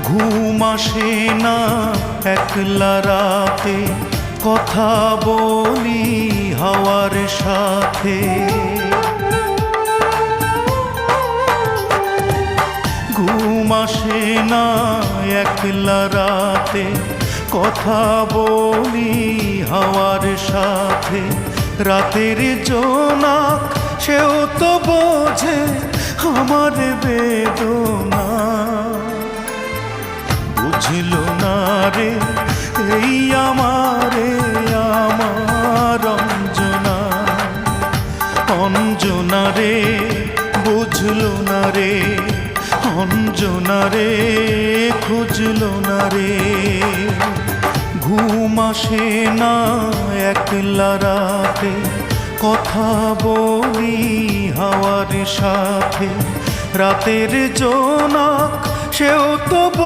ঘুম আসে না একলা রাতে, কথা বলি হাওয়ার সাথে। ঘুম আসে না একলা রাতে, কথা বলি হাওয়ার সাথে। রাতের জোনাক সেও তো বোঝে আমার বেদনা। বুঝলো না রে এই আমার অঞ্জনা। অঞ্জনা রে বুঝলো না রে, অঞ্জনা রে খুঁজলো না রে। ঘুম আসে না একলা রাতে, কথা বলি হাওয়ার সাথে। রাতের জোনাক সেও তো